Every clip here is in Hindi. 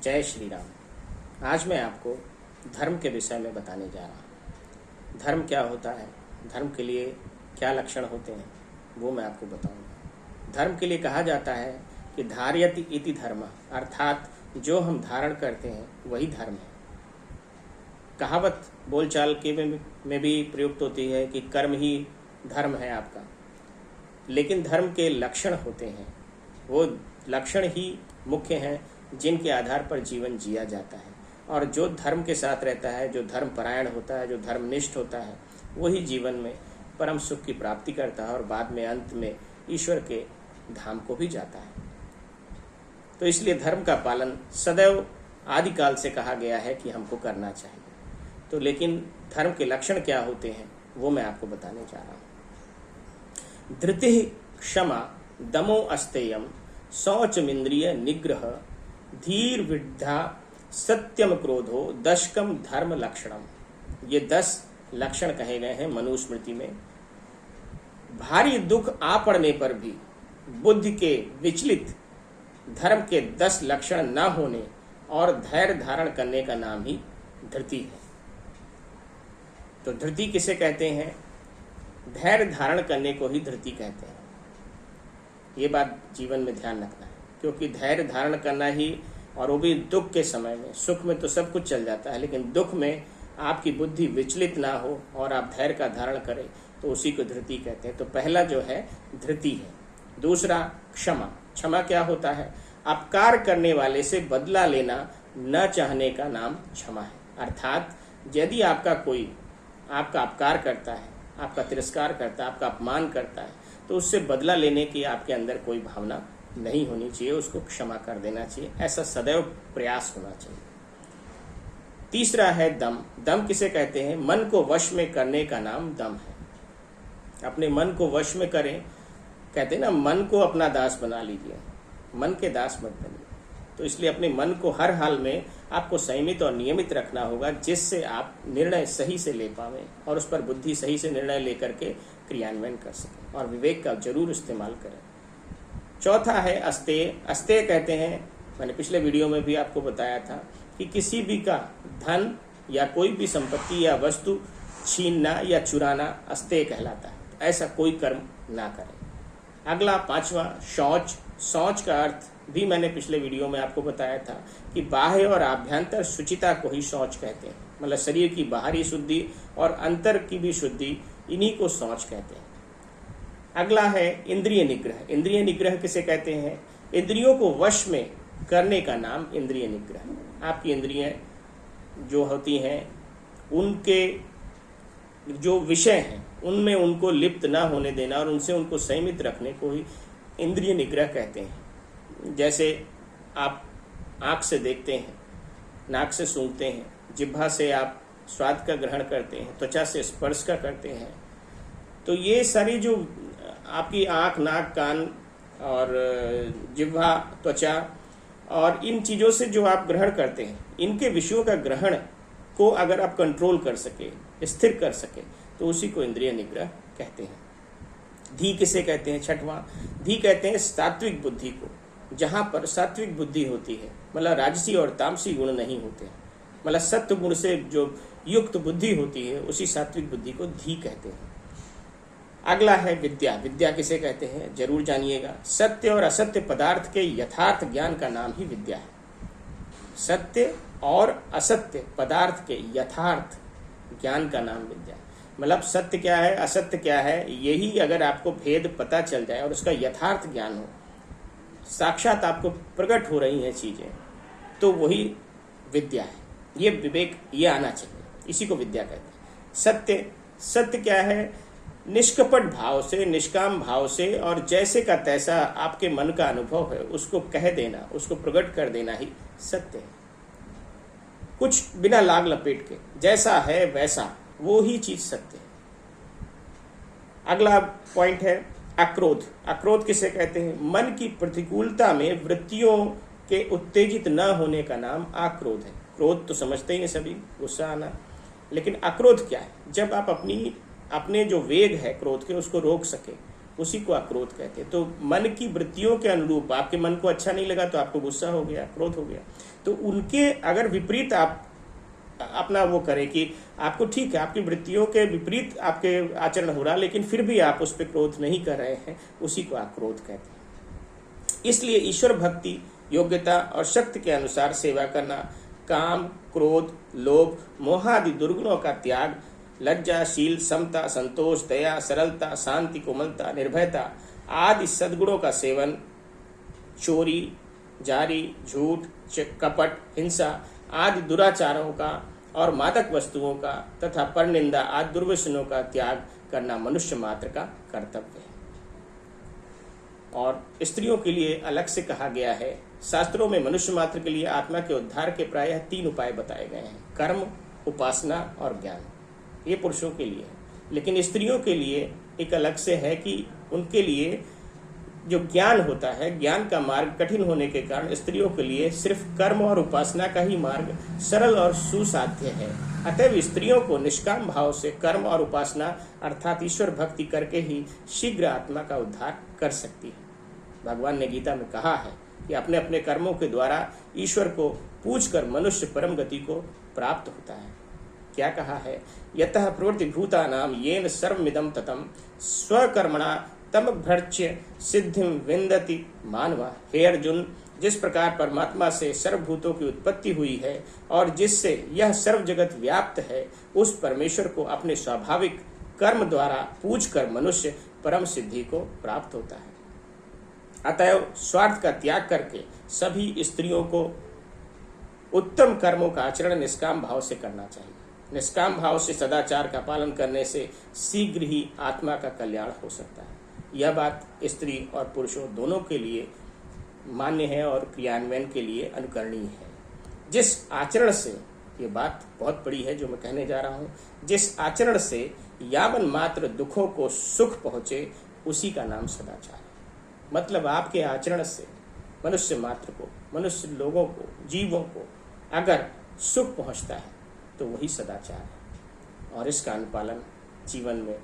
जय श्री राम। आज मैं आपको धर्म के विषय में बताने जा रहा हूँ। धर्म क्या होता है, धर्म के लिए क्या लक्षण होते हैं, वो मैं आपको बताऊंगा। धर्म के लिए कहा जाता है कि धार्यति इति धर्म, अर्थात जो हम धारण करते हैं वही धर्म है। कहावत बोलचाल के में भी प्रयुक्त होती है कि कर्म ही धर्म है आपका, लेकिन धर्म के लक्षण होते हैं। वो लक्षण ही मुख्य हैं जिनके आधार पर जीवन जिया जाता है। और जो धर्म के साथ रहता है, जो धर्म परायण होता है, जो धर्मनिष्ठ होता है, वही जीवन में परम सुख की प्राप्ति करता है और बाद में अंत में ईश्वर के धाम को भी जाता है। तो इसलिए धर्म का पालन सदैव आदिकाल से कहा गया है कि हमको करना चाहिए। तो लेकिन धर्म के लक्षण क्या होते हैं वो मैं आपको बताने जा रहा हूँ। धृति क्षमा दमो अस्तेयम शौचमिंद्रिय निग्रह धीर विद्या सत्यम क्रोधो दशकम धर्म लक्षणम। ये 10 लक्षण कहे गए हैं मनुस्मृति में। भारी दुख आ पड़ने पर भी बुद्धि के विचलित धर्म के 10 लक्षण न होने और धैर्य धारण करने का नाम ही धृति है। तो धृति किसे कहते हैं? धैर्य धारण करने को ही धृति कहते हैं। ये बात जीवन में ध्यान रखना है, क्योंकि धैर्य धारण करना ही, और वो भी दुख के समय में। सुख में तो सब कुछ चल जाता है, लेकिन दुख में आपकी बुद्धि विचलित ना हो और आप धैर्य का धारण करें, तो उसी को धृति कहते हैं। तो पहला जो है धृति है। दूसरा क्षमा। क्षमा क्या होता है? अपकार करने वाले से बदला लेना न चाहने का नाम क्षमा है। अर्थात यदि आपका कोई आपका अपकार करता है, आपका तिरस्कार करता है, आपका अपमान करता है, तो उससे बदला लेने की आपके अंदर कोई भावना नहीं होनी चाहिए, उसको क्षमा कर देना चाहिए। ऐसा सदैव प्रयास होना चाहिए। तीसरा है दम। दम किसे कहते हैं? मन को वश में करने का नाम दम है। अपने मन को वश में करें। कहते हैं ना, मन को अपना दास बना लीजिए, मन के दास मत बनिए। तो इसलिए अपने मन को हर हाल में आपको संयमित और नियमित रखना होगा, जिससे आप निर्णय सही से ले पावें और उस पर बुद्धि सही से निर्णय लेकर के क्रियान्वयन कर सकें, और विवेक का जरूर इस्तेमाल करें। चौथा है अस्तेय। अस्तेय कहते हैं, मैंने पिछले वीडियो में भी आपको बताया था कि किसी भी का धन या कोई भी संपत्ति या वस्तु छीनना या चुराना अस्तेय कहलाता है। तो ऐसा कोई कर्म ना करें। अगला 5वां शौच। शौच का अर्थ भी मैंने पिछले वीडियो में आपको बताया था कि बाह्य और आभ्यंतर शुचिता को ही शौच कहते हैं। मतलब शरीर की बाहरी शुद्धि और अंतर की भी शुद्धि, इन्हीं को शौच कहते हैं। अगला है इंद्रिय निग्रह। इंद्रिय निग्रह किसे कहते हैं? इंद्रियों को वश में करने का नाम इंद्रिय निग्रह। आपकी इंद्रियां जो होती हैं, उनके जो विषय हैं उनमें उनको लिप्त ना होने देना और उनसे उनको संयमित रखने को ही इंद्रिय निग्रह कहते हैं। जैसे आप आँख से देखते हैं, नाक से सूंघते हैं, जिह्वा से आप स्वाद का ग्रहण करते हैं, त्वचा से स्पर्श का करते हैं। तो ये सारी जो आपकी आँख, नाक, कान और जिह्वा, त्वचा और इन चीज़ों से जो आप ग्रहण करते हैं, इनके विषयों का ग्रहण को अगर आप कंट्रोल कर सके, स्थिर कर सके, तो उसी को इंद्रिय निग्रह कहते हैं। धी किसे कहते हैं? 6वां धी कहते हैं सात्विक बुद्धि को। जहाँ पर सात्विक बुद्धि होती है, मतलब राजसी और तामसी गुण नहीं होते हैं, मतलब सत्व गुण से जो युक्त बुद्धि होती है, उसी सात्विक बुद्धि को धी कहते हैं। अगला है विद्या। विद्या किसे कहते हैं? जरूर जानिएगा। सत्य और असत्य पदार्थ के यथार्थ ज्ञान का नाम ही विद्या है। सत्य और असत्य पदार्थ के यथार्थ ज्ञान का नाम विद्या है। मतलब सत्य क्या है, असत्य क्या है, यही अगर आपको भेद पता चल जाए और उसका यथार्थ ज्ञान हो, साक्षात आपको प्रकट हो रही हैं चीजें, तो वही विद्या है। ये विवेक ये आना चाहिए, इसी को विद्या कहते हैं। सत्य। सत्य क्या है? निष्कपट भाव से, निष्काम भाव से और जैसे का तैसा आपके मन का अनुभव है उसको कह देना, उसको प्रकट कर देना ही सत्य है। कुछ बिना लाग लपेट के, जैसा है वैसा, वो ही चीज सत्य है। अगला पॉइंट है अक्रोध। अक्रोध किसे कहते हैं? मन की प्रतिकूलता में वृत्तियों के उत्तेजित न होने का नाम आक्रोध है। क्रोध तो समझते ही हैं सभी, गुस्सा आना। लेकिन अक्रोध क्या है? जब आप अपने जो वेग है क्रोध के, उसको रोक सके, उसी को आक्रोध कहते हैं। तो मन की वृत्तियों के अनुरूप, आपके मन को अच्छा नहीं लगा तो आपको गुस्सा हो गया, क्रोध हो गया। तो उनके अगर विपरीत आप अपना वो करें कि आपको ठीक है, आपकी वृत्तियों के विपरीत आपके आचरण हो रहा, लेकिन फिर भी आप उस पर क्रोध नहीं कर रहे हैं, उसी को आक्रोध कहते हैं। इसलिए ईश्वर भक्ति, योग्यता और शक्ति के अनुसार सेवा करना, काम, क्रोध, लोभ, मोह आदि दुर्गुणों का त्याग, लज्जा, शील, समता, संतोष, दया, सरलता, शांति, कोमलता, निर्भयता आदि सद्गुणों का सेवन, चोरी, जारी, झूठ, कपट, हिंसा आदि दुराचारों का और मादक वस्तुओं का तथा परनिंदा आदि दुर्व्यसनों का त्याग करना मनुष्य मात्र का कर्तव्य है। और स्त्रियों के लिए अलग से कहा गया है। शास्त्रों में मनुष्य मात्र के लिए आत्मा के उद्धार के प्रायः 3 उपाय बताए गए हैं: कर्म, उपासना और ज्ञान। ये पुरुषों के लिए है, लेकिन स्त्रियों के लिए एक अलग से है कि उनके लिए जो ज्ञान होता है, ज्ञान का मार्ग कठिन होने के कारण स्त्रियों के लिए सिर्फ कर्म और उपासना का ही मार्ग सरल और सुसाध्य है। अतएव स्त्रियों को निष्काम भाव से कर्म और उपासना अर्थात ईश्वर भक्ति करके ही शीघ्र आत्मा का उद्धार कर सकती है। भगवान ने गीता में कहा है कि अपने अपने कर्मों के द्वारा ईश्वर को पूजकर मनुष्य परम गति को प्राप्त होता है। क्या कहा है? यतः प्रवृत्ति भूतानाम येन सर्वमिदं ततं स्वकर्मणा तम भ्रच्य सिद्धिं विन्दति मानवा। हे अर्जुन, जिस प्रकार परमात्मा से सर्वभूतों की उत्पत्ति हुई है और जिससे यह सर्व जगत व्याप्त है, उस परमेश्वर को अपने स्वाभाविक कर्म द्वारा पूजकर मनुष्य परम सिद्धि को प्राप्त होता है। अतएव स्वार्थ का त्याग करके सभी स्त्रियों को उत्तम कर्मों का आचरण निष्काम भाव से करना चाहिए। निष्काम भाव से सदाचार का पालन करने से शीघ्र ही आत्मा का कल्याण हो सकता है। यह बात स्त्री और पुरुषों दोनों के लिए मान्य है और क्रियान्वयन के लिए अनुकरणीय है। जिस आचरण से, ये बात बहुत बड़ी है जो मैं कहने जा रहा हूँ, जिस आचरण से यावन मात्र दुखों को सुख पहुँचे, उसी का नाम सदाचार है। मतलब आपके आचरण से मनुष्य मात्र को, मनुष्य लोगों को, जीवों को अगर सुख पहुँचता है तो वही सदाचार है। और इसका अनुपालन जीवन में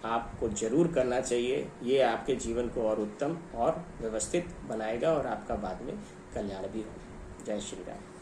आपको जरूर करना चाहिए। ये आपके जीवन को और उत्तम और व्यवस्थित बनाएगा और आपका बाद में कल्याण भी होगा। जय श्री राम।